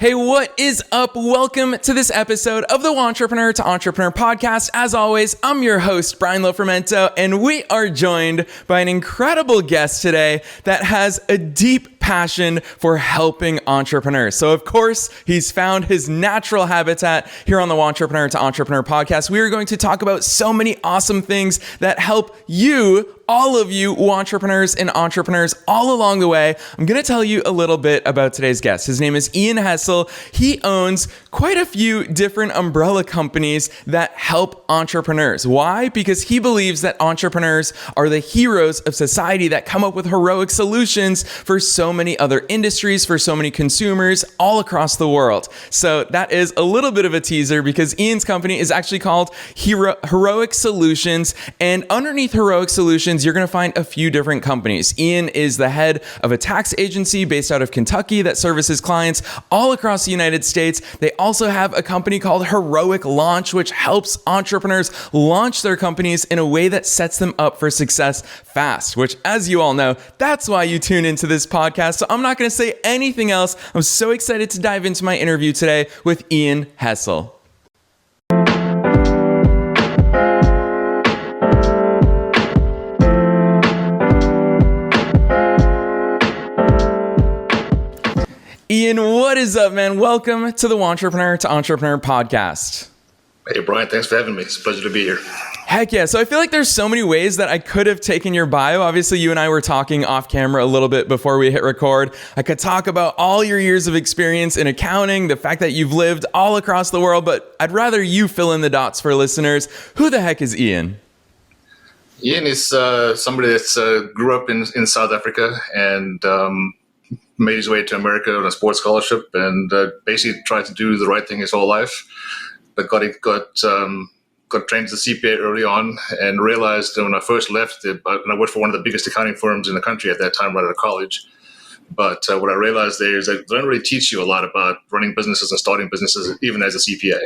Hey, what is up? Welcome to this episode of the Entrepreneur to Entrepreneur podcast. As always, I'm your host, Brian Lofermento, and we are joined by an incredible guest today that has a deep passion for helping entrepreneurs. So, of course, he's found his natural habitat here on the Entrepreneur to Entrepreneur podcast. We are going to talk about so many awesome things that help you, all of you entrepreneurs and entrepreneurs all along the way. I'm going to tell you a little bit about today's guest. His name is Ian Hessel. He owns quite a few different umbrella companies that help entrepreneurs. Why? Because he believes that entrepreneurs are the heroes of society that come up with heroic solutions for so many other industries, for so many consumers all across the world. So that is a little bit of a teaser because Ian's company is actually called Heroic Solutions. And underneath Heroic Solutions, you're going to find a few different companies. Ian is the head of a tax agency based out of Kentucky that services clients all across the United States. They also have a company called Heroic Launch, which helps entrepreneurs launch their companies in a way that sets them up for success fast, which, as you all know, that's why you tune into this podcast. So I'm not going to say anything else. I'm so excited to dive into my interview today with Ian Hessel. Ian, what is up, man? Welcome to the Entrepreneur to Entrepreneur podcast. Hey, Brian, thanks for having me. It's a pleasure to be here. Heck yeah. So I feel like there's so many ways that I could have taken your bio. Obviously, you and I were talking off camera a little bit before we hit record. I could talk about all your years of experience in accounting, the fact that you've lived all across the world, but I'd rather you fill in the dots for listeners. Who the heck is Ian? Ian is somebody that grew up in South Africa and made his way to America on a sports scholarship and basically tried to do the right thing his whole life, but got trained as a CPA early on and realized that when I first left, and I worked for one of the biggest accounting firms in the country at that time, right out of college. But what I realized there is that they don't really teach you a lot about running businesses and starting businesses, even as a CPA.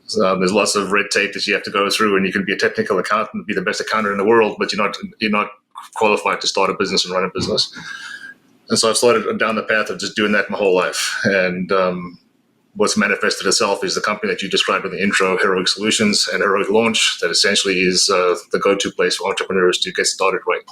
So, there's lots of red tape that you have to go through, and you can be a technical accountant, be the best accountant in the world, but you're not qualified to start a business and run a business. And so I started down the path of just doing that my whole life. And what's manifested itself is the company that you described in the intro, Heroic Solutions and Heroic Launch, that essentially is the go-to place for entrepreneurs to get started right.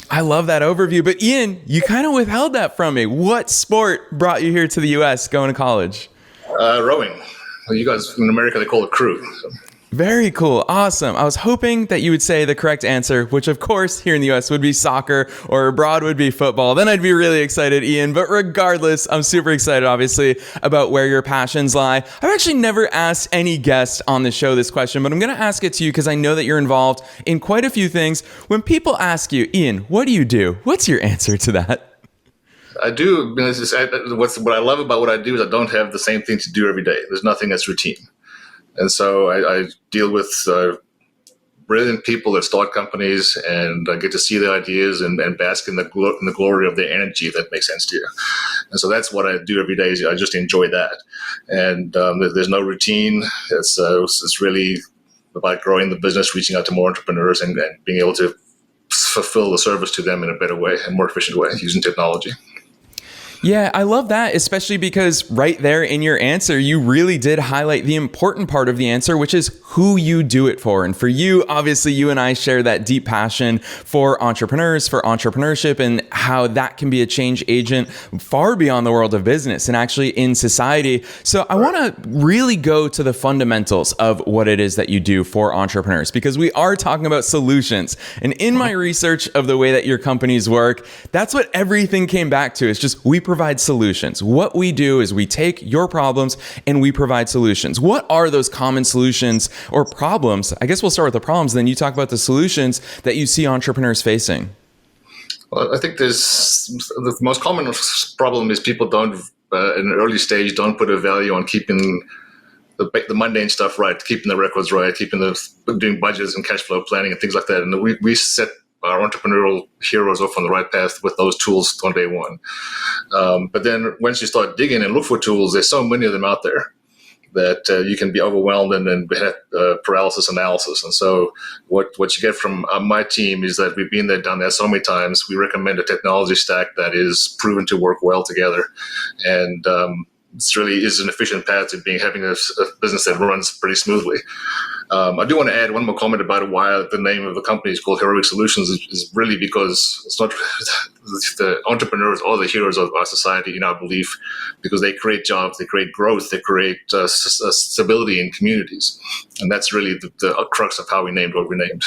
I love that overview. But Ian, you kind of withheld that from me. What sport brought you here to the U.S. going to college? Rowing. Well, you guys in America, they call it crew. So. Very cool. Awesome. I was hoping that you would say the correct answer, which of course here in the US would be soccer or abroad would be football. Then I'd be really excited, Ian. But regardless, I'm super excited, obviously, about where your passions lie. I've actually never asked any guest on the show this question, but I'm going to ask it to you because I know that you're involved in quite a few things. When people ask you, Ian, what do you do? What's your answer to that? I do. What I love about what I do is I don't have the same thing to do every day. There's nothing that's routine. And so I deal with brilliant people that start companies, and I get to see their ideas and bask in the glory of their energy, if that makes sense to you. And so that's what I do every day. I just enjoy that. And there's no routine. It's really about growing the business, reaching out to more entrepreneurs, and being able to fulfill the service to them in a better way and more efficient way using technology. Yeah, I love that, especially because right there in your answer, you really did highlight the important part of the answer, which is who you do it for. And for you, obviously, you and I share that deep passion for entrepreneurs, for entrepreneurship, and how that can be a change agent far beyond the world of business and actually in society. So I want to really go to the fundamentals of what it is that you do for entrepreneurs, because we are talking about solutions. And in my research of the way that your companies work, that's what everything came back to. It's just we provide solutions. What we do is we take your problems and we provide solutions. What are those common solutions or problems? I guess we'll start with the problems, then you talk about the solutions that you see entrepreneurs facing. Well, I think the most common problem is people don't, in an early stage, don't put a value on keeping the mundane stuff right, keeping the records right, doing budgets and cash flow planning and things like that. And we set our entrepreneurial heroes off on the right path with those tools on day one. But then once you start digging and look for tools, there's so many of them out there that you can be overwhelmed and have paralysis analysis. And so what you get from my team is that we've been there, done that so many times. We recommend a technology stack that is proven to work well together. And It's really is an efficient path to having a business that runs pretty smoothly. I do want to add one more comment about why the name of the company is called Heroic Solutions is really because it's not the entrepreneurs are the heroes of our society in our belief, because they create jobs, they create growth, they create stability in communities. And that's really the crux of how we named what we named.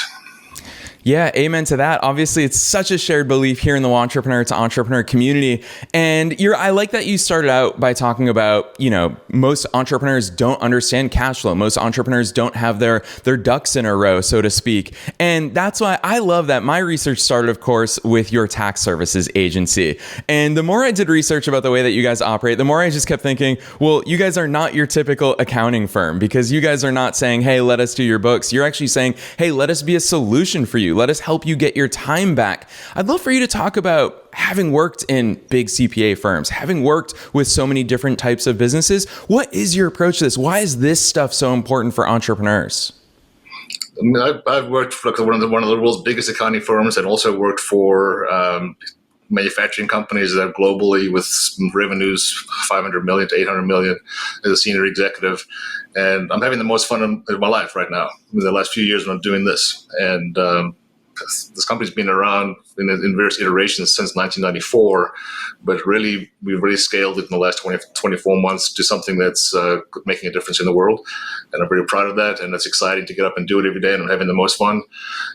Yeah, amen to that. Obviously, it's such a shared belief here in the entrepreneur to entrepreneur community. And I like that you started out by talking about, most entrepreneurs don't understand cash flow. Most entrepreneurs don't have their ducks in a row, so to speak. And that's why I love that. My research started, of course, with your tax services agency. And the more I did research about the way that you guys operate, the more I just kept thinking, well, you guys are not your typical accounting firm, because you guys are not saying, hey, let us do your books. You're actually saying, hey, let us be a solution for you. Let us help you get your time back. I'd love for you to talk about, having worked in big CPA firms, having worked with so many different types of businesses, what is your approach to this? Why is this stuff so important for entrepreneurs? I mean, I've worked for one of the world's biggest accounting firms, and also worked for manufacturing companies that are globally with revenues 500 million to 800 million as a senior executive. And I'm having the most fun in my life right now. In the last few years when I'm doing this. And this company's been around in various iterations since 1994, but really, we've really scaled it in the last 24 months to something that's making a difference in the world. And I'm very proud of that. And it's exciting to get up and do it every day. And I'm having the most fun.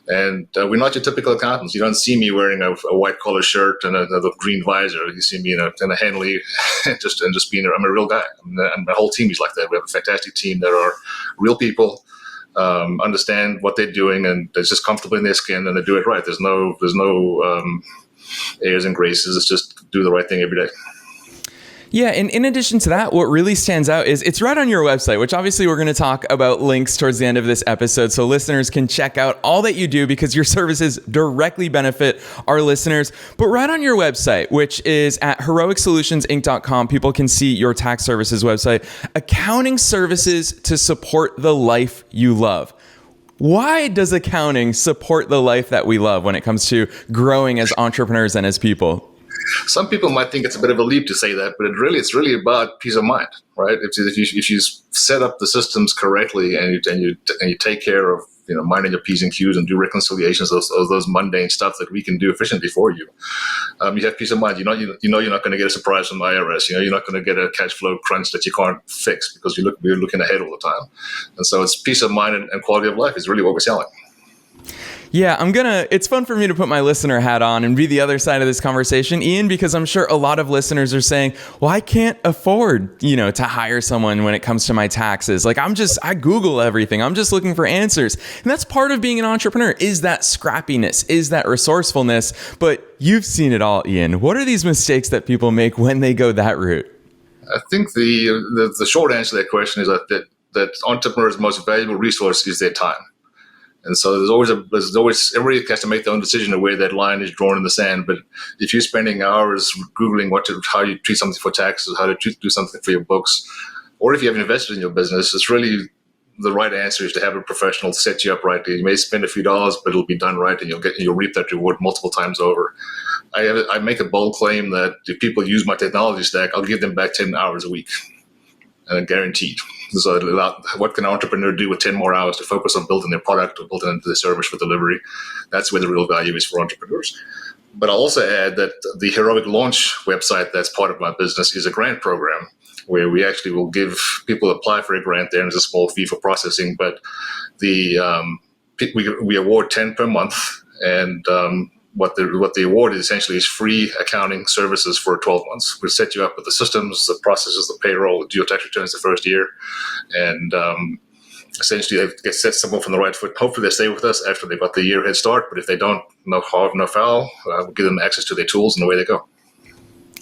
And we're not your typical accountants. You don't see me wearing a white collar shirt and a green visor. You see me in a Henley and just being I'm a real guy. And my whole team is like that. We have a fantastic team that are real people. Understand what they're doing, and they're just comfortable in their skin, and they do it right. There's no airs and graces. It's just do the right thing every day. Yeah, and in addition to that, what really stands out is it's right on your website, which obviously we're going to talk about links towards the end of this episode, so listeners can check out all that you do, because your services directly benefit our listeners. But right on your website, which is at heroicsolutionsinc.com, people can see your tax services website, accounting services to support the life you love. Why does accounting support the life that we love when it comes to growing as entrepreneurs and as people? Some people might think it's a bit of a leap to say that, but it's really about peace of mind, right? If you set up the systems correctly and you take care of minding your P's and Q's and do reconciliations of those mundane stuff that we can do efficiently for you, you have peace of mind. You're not going to get a surprise from the IRS. You're not going to get a cash flow crunch that you can't fix, because we're looking ahead all the time. And so it's peace of mind and quality of life is really what we're selling. Yeah, it's fun for me to put my listener hat on and be the other side of this conversation, Ian, because I'm sure a lot of listeners are saying, well, I can't afford, to hire someone when it comes to my taxes. Like I Google everything. I'm just looking for answers. And that's part of being an entrepreneur, is that scrappiness, is that resourcefulness. But you've seen it all, Ian. What are these mistakes that people make when they go that route? I think the short answer to that question is that entrepreneurs' most valuable resource is their time. And so there's always everybody has to make their own decision of where that line is drawn in the sand. But if you're spending hours Googling how you treat something for taxes, how to do something for your books, or if you haven't invested in your business, it's really the right answer is to have a professional set you up right. You may spend a few dollars, but it'll be done right, and you'll reap that reward multiple times over. I make a bold claim that if people use my technology stack, I'll give them back 10 hours a week, and guaranteed. So what can an entrepreneur do with 10 more hours to focus on building their product or building their service for delivery? That's where the real value is for entrepreneurs. But I'll also add that the Heroic Launch website that's part of my business is a grant program where we actually will give people apply for a grant there, and there's a small fee for processing. But we award 10 per month, and what the award is essentially is free accounting services for 12 months. We'll set you up with the systems, the processes, the payroll, do your tax returns the first year, and essentially they set someone from the right foot. Hopefully they stay with us after they've got the year head start, but if they don't, no harm, no foul. We'll give them access to their tools, and away they go.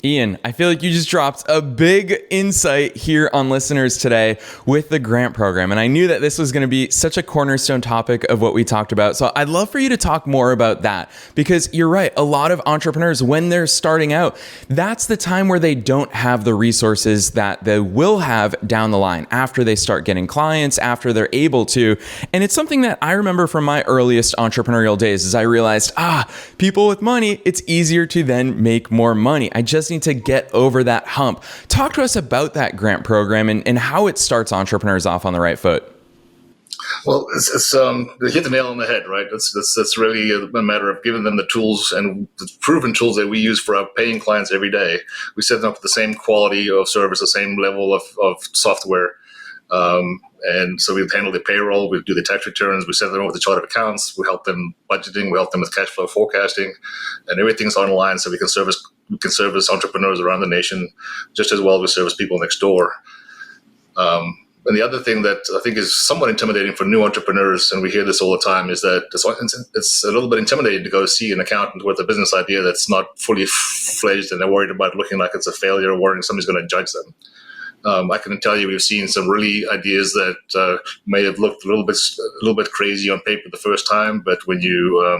Ian, I feel like you just dropped a big insight here on listeners today with the grant program. And I knew that this was going to be such a cornerstone topic of what we talked about. So I'd love for you to talk more about that, because you're right. A lot of entrepreneurs, when they're starting out, that's the time where they don't have the resources that they will have down the line after they start getting clients, after they're able to. And it's something that I remember from my earliest entrepreneurial days is I realized, people with money, it's easier to then make more money. I just need to get over that hump. Talk to us about that grant program and how it starts entrepreneurs off on the right foot. Well, it's you hit the nail on the head, right? That's really a matter of giving them the tools and the proven tools that we use for our paying clients every day. We set them up with the same quality of service, the same level of software. And so we handle the payroll, we do the tax returns, we set them up with the chart of accounts, we help them budgeting, we help them with cash flow forecasting, and everything's online so we can service entrepreneurs around the nation just as well as we service people next door. And the other thing that I think is somewhat intimidating for new entrepreneurs, and we hear this all the time, is that it's a little bit intimidating to go see an accountant with a business idea that's not fully fledged, and they're worried about looking like it's a failure or worrying somebody's going to judge them. I can tell you we've seen some really ideas that may have looked a little bit crazy on paper the first time, but when you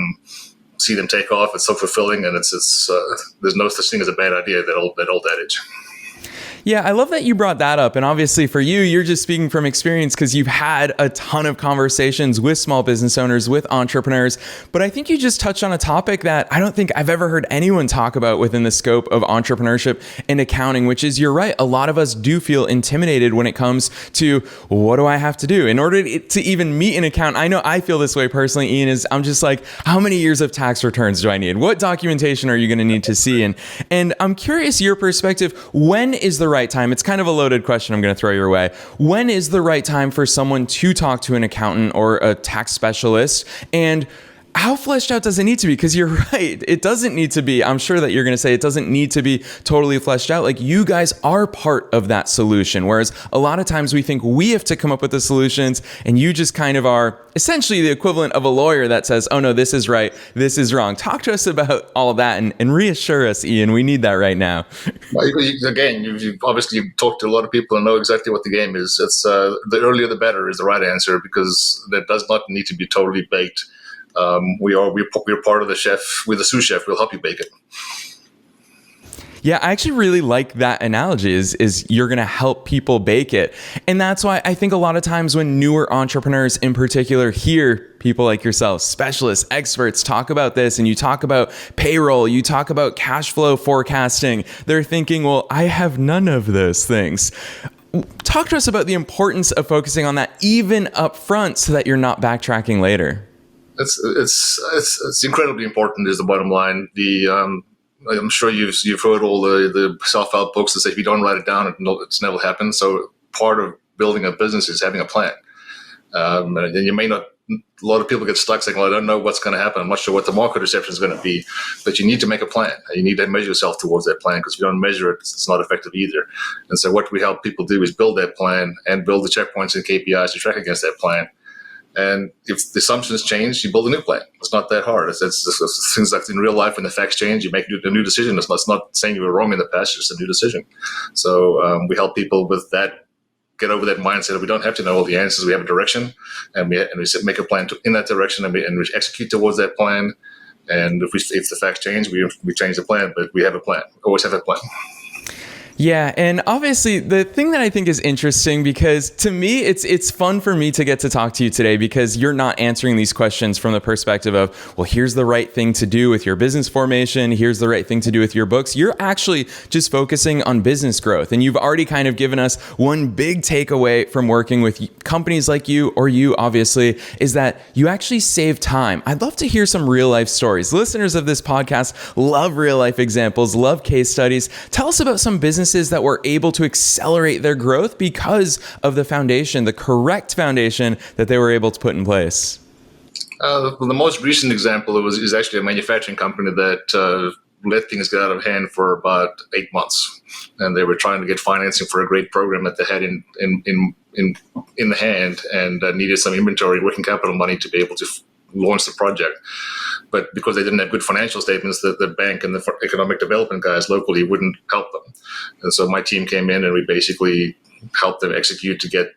see them take off, it's so fulfilling, and it's there's no such thing as a bad idea. That old adage. Yeah, I love that you brought that up. And obviously for you, you're just speaking from experience because you've had a ton of conversations with small business owners, with entrepreneurs. But I think you just touched on a topic that I don't think I've ever heard anyone talk about within the scope of entrepreneurship and accounting, which is, you're right, a lot of us do feel intimidated when it comes to, what do I have to do in order to even meet an accountant? I know I feel this way personally, Ian, I'm just like, how many years of tax returns do I need? What documentation are you going to need to see? And I'm curious your perspective. When is the right time? It's kind of a loaded question I'm going to throw your way. When is the right time for someone to talk to an accountant or a tax specialist? And how fleshed out does it need to be? Because you're right, it doesn't need to be. I'm sure that you're going to say it doesn't need to be totally fleshed out. Like, you guys are part of that solution. Whereas a lot of times we think we have to come up with the solutions, and you just kind of are essentially the equivalent of a lawyer that says, oh no, this is right, this is wrong. Talk to us about all of that and reassure us, Ian. We need that right now. Well, again, you've obviously talked to a lot of people and know exactly what the game is. It's the earlier the better is the right answer, because that does not need to be totally baked. We're part of the chef. We're the sous chef. We'll help you bake it. Yeah, I actually really like that analogy is you're going to help people bake it. And that's why I think a lot of times when newer entrepreneurs in particular hear people like yourself, specialists, experts, talk about this, and you talk about payroll, you talk about cash flow forecasting, they're thinking, well, I have none of those things. Talk to us about the importance of focusing on that even up front so that you're not backtracking later. It's incredibly important is the bottom line. I'm sure you've heard all the self-help books that say if you don't write it down, it's never happened. So part of building a business is having a plan. And you may not. A lot of people get stuck saying, "Well, I don't know what's going to happen. I'm not sure what the market reception is going to be." But you need to make a plan. You need to measure yourself towards that plan, because if you don't measure it, it's not effective either. And so what we help people do is build that plan and build the checkpoints and KPIs to track against that plan. And if the assumptions change, you build a new plan. It's not that hard. It's things like in real life, when the facts change, you make a new decision. It's not saying you were wrong in the past, it's just a new decision. So we help people with that, get over that mindset. We don't have to know all the answers. We have a direction, and we make a plan in that direction, and we execute towards that plan. And if the facts change, we change the plan, but we have a plan. Always have a plan. Yeah, and obviously the thing that I think is interesting, because to me it's fun for me to get to talk to you today, because you're not answering these questions from the perspective of, well, here's the right thing to do with your business formation, here's the right thing to do with your books. You're actually just focusing on business growth, and you've already kind of given us one big takeaway from working with companies like you, or you obviously, is that you actually save time. I'd love to hear some real life stories. Listeners of this podcast love real life examples, love case studies. Tell us about some businesses that were able to accelerate their growth because of the foundation, the correct foundation that they were able to put in place. The most recent example is actually a manufacturing company that let things get out of hand for about 8 months, and they were trying to get financing for a great program that they had in the hand, and needed some inventory, working capital money to be able to launch the project. But because they didn't have good financial statements, the bank and the economic development guys locally wouldn't help them. And so my team came in, and we basically helped them execute that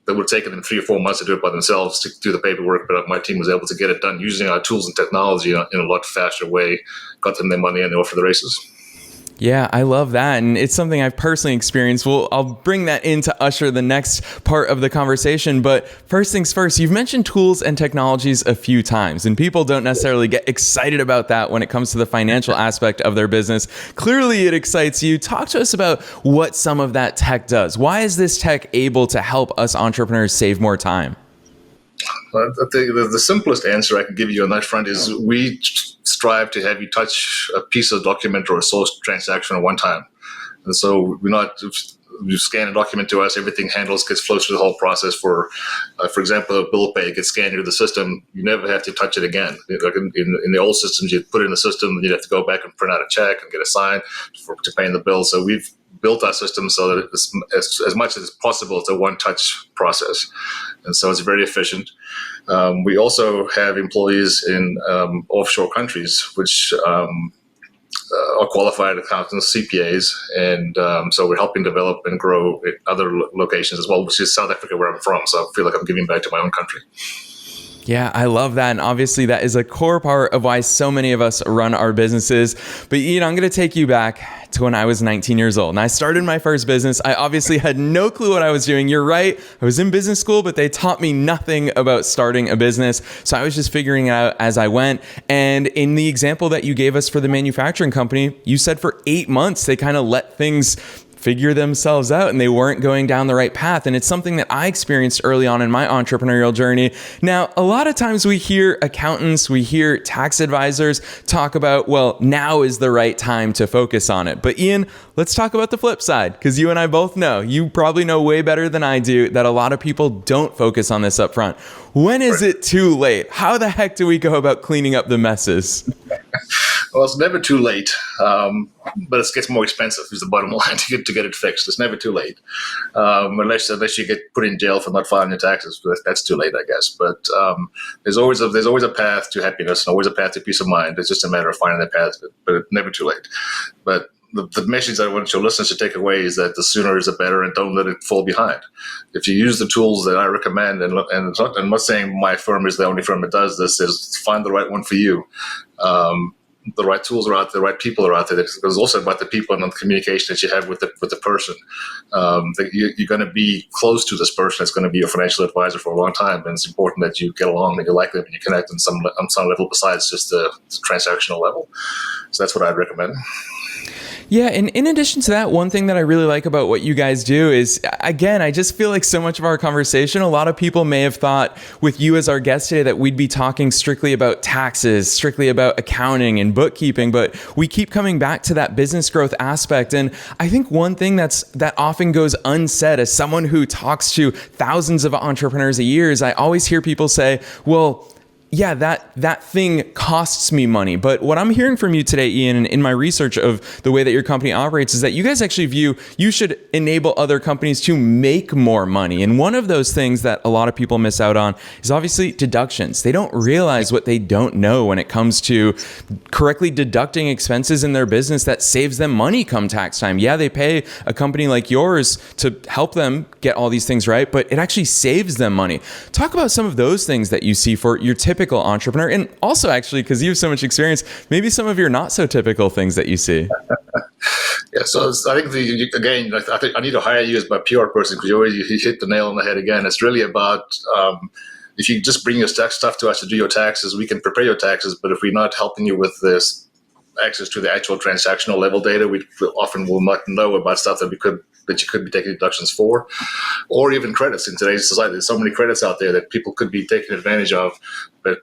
would have taken them 3 or 4 months to do it by themselves, to do the paperwork. But my team was able to get it done using our tools and technology in a lot faster way, got them their money, and they were off for the races. Yeah, I love that. And it's something I've personally experienced. I'll bring that in to usher the next part of the conversation. But first things first, you've mentioned tools and technologies a few times, and people don't necessarily get excited about that when it comes to the financial aspect of their business. Clearly, it excites you. Talk to us about what some of that tech does. Why is this tech able to help us entrepreneurs save more time? I think the simplest answer I can give you on that front is we strive to have you touch a piece of document or a source transaction at one time. And so you scan a document to us, everything gets flows through the whole process. For example, a bill pay gets scanned into the system. You never have to touch it again. Like in the old systems, you put it in the system, and you'd have to go back and print out a check and get it signed to pay the bill. So we've built our system so that it's, as much as possible, it's a one-touch process. And so it's very efficient. We also have employees in offshore countries, which are qualified accountants, CPAs, and so we're helping develop and grow in other locations as well, which is South Africa, where I'm from. So I feel like I'm giving back to my own country. Yeah, I love that. And obviously that is a core part of why so many of us run our businesses. But Ian, I'm going to take you back to when I was 19 years old and I started my first business. I obviously had no clue what I was doing. You're right. I was in business school, but they taught me nothing about starting a business. So I was just figuring it out as I went. And in the example that you gave us for the manufacturing company, you said for 8 months, they kind of let things figure themselves out and they weren't going down the right path. And it's something that I experienced early on in my entrepreneurial journey. Now, a lot of times we hear accountants, we hear tax advisors talk about, well, now is the right time to focus on it. But Ian, let's talk about the flip side, because you and I both know, you probably know way better than I do, that a lot of people don't focus on this up front. When is it too late? How the heck do we go about cleaning up the messes? Well, it's never too late, but it gets more expensive is the bottom line to get it fixed. It's never too late, unless you get put in jail for not filing your taxes. That's too late, I guess. But there's always a path to happiness and always a path to peace of mind. It's just a matter of finding that path, but it's never too late. But the message I want your listeners to take away is that the sooner is the better, and don't let it fall behind. If you use the tools that I recommend, and I'm not saying my firm is the only firm that does this, is find the right one for you. The right tools are out there, the right people are out there. It's also about the people and the communication that you have with the person. You're going to be close to this person that's going to be your financial advisor for a long time, and it's important that you get along and you like them and you connect on some level besides just the transactional level. So that's what I'd recommend. Yeah, and in addition to that, one thing that I really like about what you guys do is, again, I just feel like so much of our conversation, a lot of people may have thought with you as our guest today that we'd be talking strictly about taxes, strictly about accounting and bookkeeping, but we keep coming back to that business growth aspect. And I think one thing that often goes unsaid, as someone who talks to thousands of entrepreneurs a year, is I always hear people say, well, yeah, that thing costs me money. But what I'm hearing from you today, Ian, and in my research of the way that your company operates, is that you guys actually view you should enable other companies to make more money. And one of those things that a lot of people miss out on is obviously deductions. They don't realize what they don't know when it comes to correctly deducting expenses in their business that saves them money come tax time. Yeah, they pay a company like yours to help them get all these things right, but it actually saves them money. Talk about some of those things that you see for your typical entrepreneur, and also actually, because you have so much experience, maybe some of your not so typical things that you see. Yeah, so I think I think I need to hire you as my PR person, because you hit the nail on the head again. It's really about if you just bring your tax stuff to us to do your taxes, we can prepare your taxes. But if we're not helping you with this access to the actual transactional level data, we often will not know about stuff that you could be taking deductions for, or even credits. In today's society, there's so many credits out there that people could be taking advantage of, but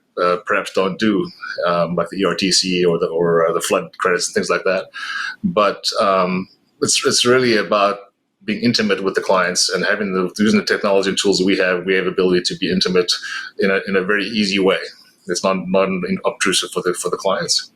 perhaps don't do, like the ERTC or the flood credits and things like that. But it's really about being intimate with the clients and using the technology and tools that we have ability to be intimate in a very easy way. It's not obtrusive for the clients.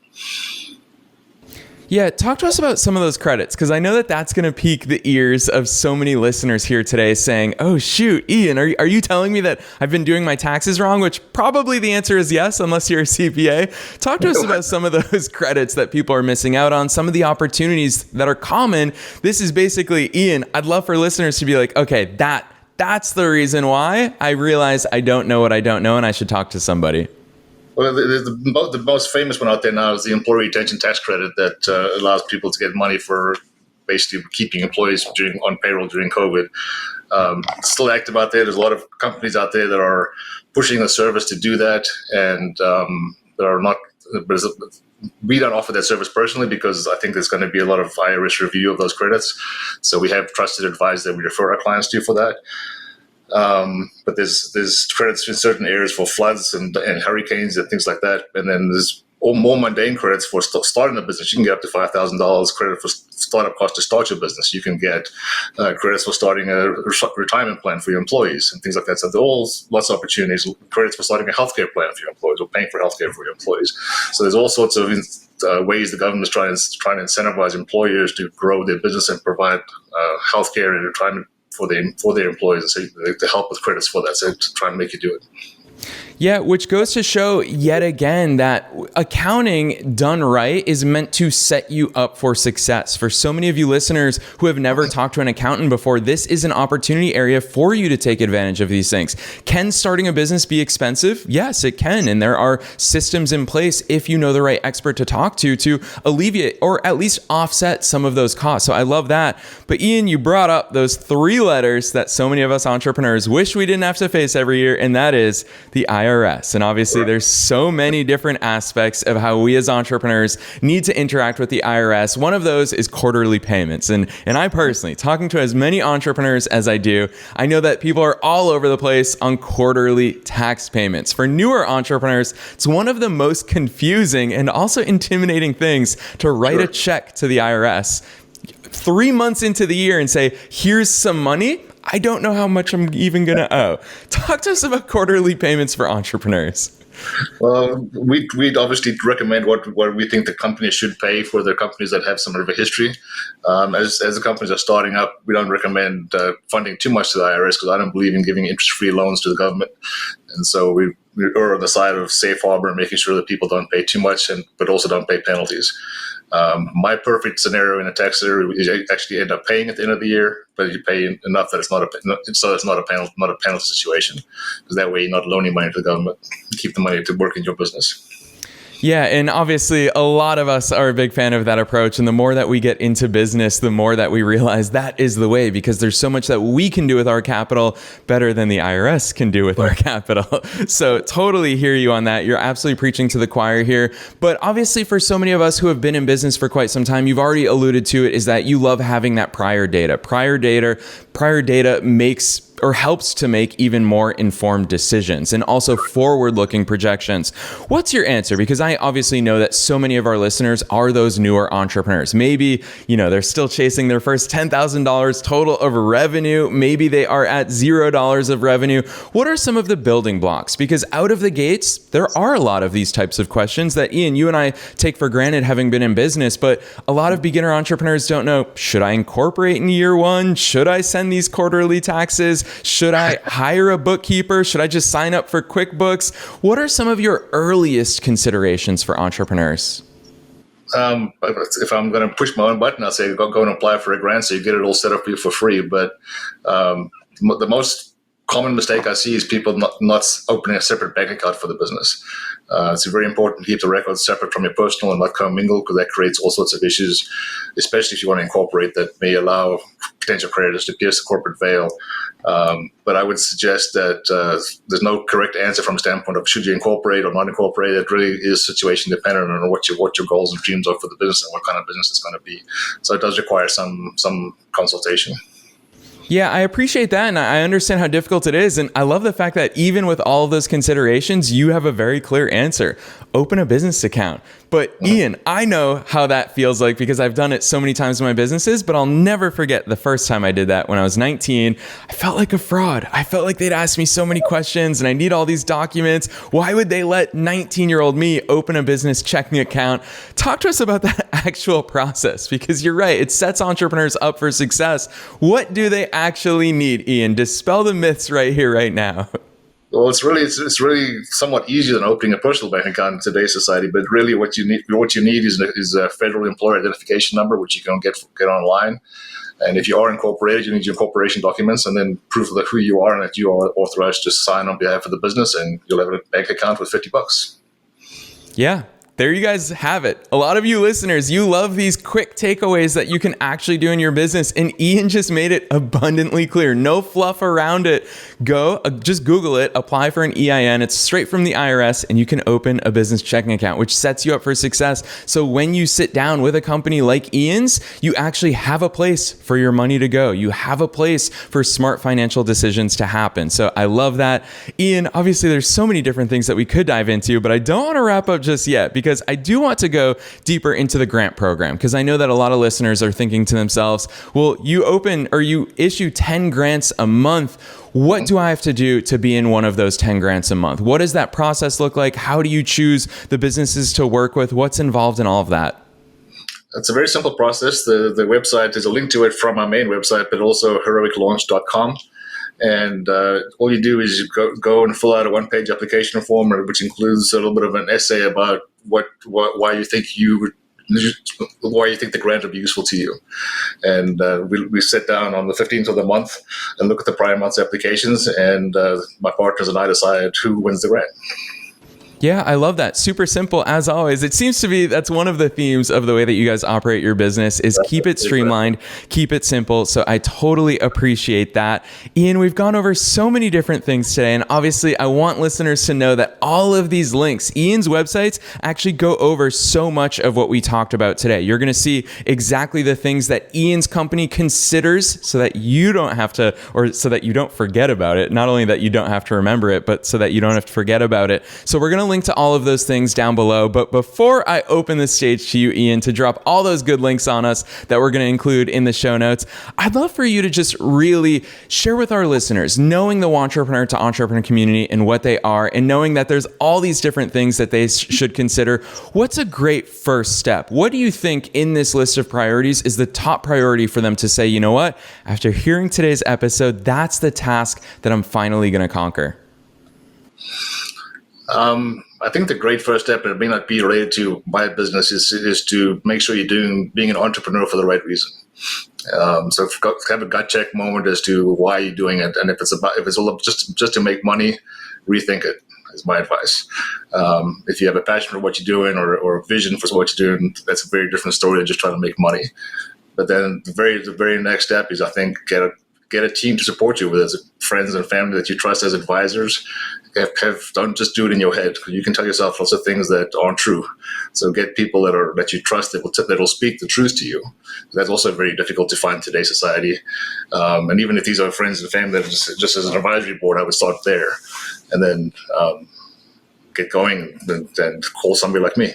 Yeah, talk to us about some of those credits, because I know that that's going to pique the ears of so many listeners here today saying, oh, shoot, Ian, are you telling me that I've been doing my taxes wrong? Which probably the answer is yes, unless you're a CPA. Talk to us about some of those credits that people are missing out on, some of the opportunities that are common. This is basically, Ian, I'd love for listeners to be like, okay, that's the reason why I realize I don't know what I don't know and I should talk to somebody. Well, the most famous one out there now is the employee retention tax credit that allows people to get money for basically keeping employees on payroll during COVID. It's still active out there. There's a lot of companies out there that are pushing the service to do that, and there are not. We don't offer that service personally because I think there's going to be a lot of IRS review of those credits. So we have trusted advisors that we refer our clients to for that. But there's credits in certain areas for floods and hurricanes and things like that. And then there's more mundane credits for starting a business. You can get up to $5,000 credit for startup cost to start your business. You can get credits for starting a retirement plan for your employees and things like that. So there are all lots of opportunities. Credits for starting a healthcare plan for your employees or paying for healthcare for your employees. So there's all sorts of ways the government is trying to incentivize employers to grow their business and provide healthcare and retirement for their employees, and so to help with credits for that, so to try and make you do it. Yeah, which goes to show yet again that accounting done right is meant to set you up for success. For so many of you listeners who have never talked to an accountant before, this is an opportunity area for you to take advantage of these things. Can starting a business be expensive? Yes, it can. And there are systems in place if you know the right expert to talk to alleviate or at least offset some of those costs. So I love that. But Ian, you brought up those 3 letters that so many of us entrepreneurs wish we didn't have to face every year, and that is the IRS. And obviously there's so many different aspects of how we as entrepreneurs need to interact with the IRS. One of those is quarterly payments. And I personally, talking to as many entrepreneurs as I do, I know that people are all over the place on quarterly tax payments. For newer entrepreneurs, it's one of the most confusing and also intimidating things to write a check to the IRS 3 months into the year and say, here's some money. I don't know how much I'm even going to owe. Talk to us about quarterly payments for entrepreneurs. Well, we'd obviously recommend what we think the companies should pay for their companies that have some of a history. As the companies are starting up, we don't recommend funding too much to the IRS because I don't believe in giving interest-free loans to the government. And so we are on the side of safe harbor and making sure that people don't pay too much, but also don't pay penalties. My perfect scenario in a tax scenario is you actually end up paying at the end of the year, but you pay enough that it's not a penalty situation, because that way you're not loaning money to the government. You keep the money to work in your business. Yeah, and obviously a lot of us are a big fan of that approach. And the more that we get into business, the more that we realize that is the way, because there's so much that we can do with our capital better than the IRS can do with our capital. So totally hear you on that. You're absolutely preaching to the choir here. But obviously for so many of us who have been in business for quite some time, you've already alluded to it, is that you love having that prior data. Prior data makes or helps to make even more informed decisions and also forward-looking projections. What's your answer? Because I obviously know that so many of our listeners are those newer entrepreneurs. Maybe, they're still chasing their first $10,000 total of revenue. Maybe they are at $0 of revenue. What are some of the building blocks? Because out of the gates, there are a lot of these types of questions that, Ian, you and I take for granted having been in business, but a lot of beginner entrepreneurs don't know, should I incorporate in year 1? Should I send these quarterly taxes? Should I hire a bookkeeper? Should I just sign up for QuickBooks? What are some of your earliest considerations for entrepreneurs? If I'm going to push my own button, I'll say go and apply for a grant so you get it all set up for you for free. But the most common mistake I see is people not opening a separate bank account for the business. It's very important to keep the records separate from your personal and not commingle, because that creates all sorts of issues, especially if you want to incorporate, that may allow potential creditors to pierce the corporate veil. But I would suggest that there's no correct answer from the standpoint of should you incorporate or not incorporate. It really is situation dependent on what your goals and dreams are for the business and what kind of business it's going to be. So it does require some consultation. Yeah, I appreciate that, and I understand how difficult it is, and I love the fact that even with all of those considerations, you have a very clear answer. Open a business account. But Ian, I know how that feels like because I've done it so many times in my businesses, but I'll never forget the first time I did that when I was 19. I felt like a fraud. I felt like they'd ask me so many questions and I need all these documents. Why would they let 19-year-old me open a business checking account? Talk to us about that actual process, because you're right. It sets entrepreneurs up for success. What do they actually need, Ian? Dispel the myths right here, right now. Well, it's really somewhat easier than opening a personal bank account in today's society. But really, what you need is a federal employer identification number, which you can get online. And if you are incorporated, you need your incorporation documents and then proof of who you are and that you are authorized to sign on behalf of the business. And you'll have a bank account with $50. Yeah. There you guys have it. A lot of you listeners, you love these quick takeaways that you can actually do in your business. And Ian just made it abundantly clear. No fluff around it. Just Google it, apply for an EIN. It's straight from the IRS and you can open a business checking account, which sets you up for success. So when you sit down with a company like Ian's, you actually have a place for your money to go. You have a place for smart financial decisions to happen. So I love that. Ian, obviously there's so many different things that we could dive into, but I don't want to wrap up just yet because I do want to go deeper into the grant program, because I know that a lot of listeners are thinking to themselves, well, you issue 10 grants a month. What do I have to do to be in one of those 10 grants a month? What does that process look like? How do you choose the businesses to work with? What's involved in all of that? It's a very simple process. The website, there's a link to it from our main website, but also heroiclaunch.com. And all you do is you go and fill out a one-page application form, which includes a little bit of an essay about why you think the grant would be useful to you. And we sit down on the 15th of the month and look at the prior month's applications, and my partners and I decide who wins the grant. Yeah, I love that. Super simple as always. It seems to be that's one of the themes of the way that you guys operate your business is keep it streamlined, keep it simple. So I totally appreciate that. Ian, we've gone over so many different things today. And obviously I want listeners to know that all of these links, Ian's websites actually go over so much of what we talked about today. You're going to see exactly the things that Ian's company considers so that you don't have to, or so that you don't forget about it. Not only that you don't have to remember it, but so that you don't have to forget about it. So we're going to link to all of those things down below. But before I open the stage to you, Ian, to drop all those good links on us that we're going to include in the show notes, I'd love for you to just really share with our listeners, knowing the entrepreneur to entrepreneur community and what they are, and knowing that there's all these different things that they should consider. What's a great first step? What do you think in this list of priorities is the top priority for them to say, you know what, after hearing today's episode, that's the task that I'm finally going to conquer? I think the great first step, and it may not be related to my business, is to make sure you're being an entrepreneur for the right reason. So have a gut check moment as to why you're doing it, and if it's all just to make money, rethink it. Is my advice. If you have a passion for what you're doing or a vision for what you're doing, that's a very different story than just trying to make money. But then the very next step is, I think, get a team to support you with, as friends and family that you trust as advisors. Don't just do it in your head. You can tell yourself lots of things that aren't true. So get people that you trust that will speak the truth to you. That's also very difficult to find in today's society. And even if these are friends and family that are just as an advisory board, I would start there, and then get going and call somebody like me.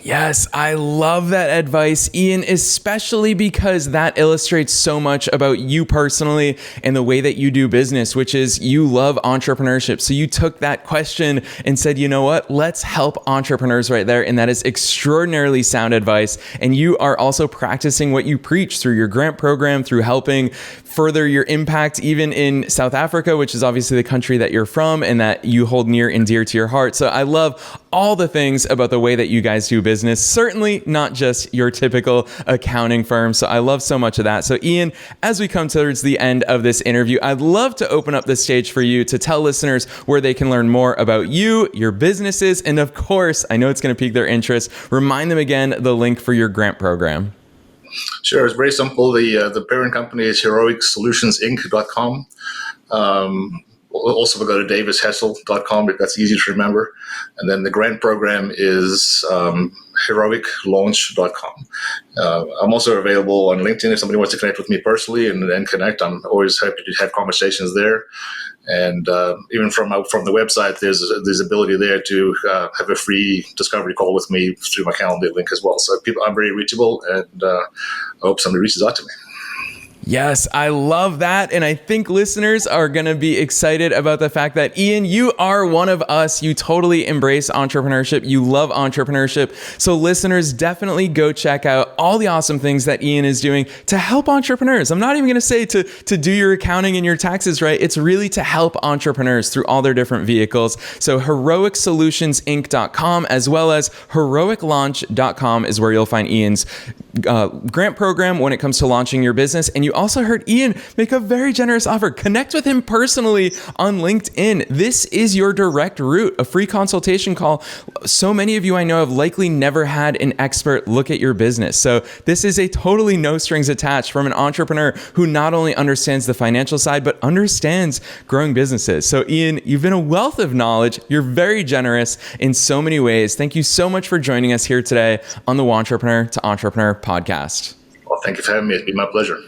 Yes, I love that advice, Ian, especially because that illustrates so much about you personally and the way that you do business, which is you love entrepreneurship. So you took that question and said, you know what, let's help entrepreneurs right there. And that is extraordinarily sound advice. And you are also practicing what you preach through your grant program, through helping further your impact even in South Africa, which is obviously the country that you're from and that you hold near and dear to your heart. So I love all the things about the way that you guys do business, certainly not just your typical accounting firm. So I love so much of that. So Ian, as we come towards the end of this interview, I'd love to open up the stage for you to tell listeners where they can learn more about you, your businesses, and of course, I know it's going to pique their interest. Remind them again the link for your grant program. Sure. It's very simple. The parent company is heroicsolutionsinc.com. Also, we'll go to davishessel.com, if that's easy to remember. And then the grant program is heroiclaunch.com. I'm also available on LinkedIn if somebody wants to connect with me personally and connect. I'm always happy to have conversations there. And even from the website, there's ability there to have a free discovery call with me through my calendar link as well. So I'm very reachable, and I hope somebody reaches out to me. Yes, I love that. And I think listeners are going to be excited about the fact that, Ian, you are one of us. You totally embrace entrepreneurship. You love entrepreneurship. So listeners, definitely go check out all the awesome things that Ian is doing to help entrepreneurs. I'm not even going to say to do your accounting and your taxes right. It's really to help entrepreneurs through all their different vehicles. So heroicsolutionsinc.com as well as heroiclaunch.com is where you'll find Ian's grant program when it comes to launching your business. And you also heard Ian make a very generous offer. Connect with him personally on LinkedIn. This is your direct route, a free consultation call. So many of you I know have likely never had an expert look at your business. So this is a totally no strings attached from an entrepreneur who not only understands the financial side, but understands growing businesses. So Ian, you've been a wealth of knowledge. You're very generous in so many ways. Thank you so much for joining us here today on the Entrepreneur to Entrepreneur podcast. Well, thank you for having me. It's been my pleasure.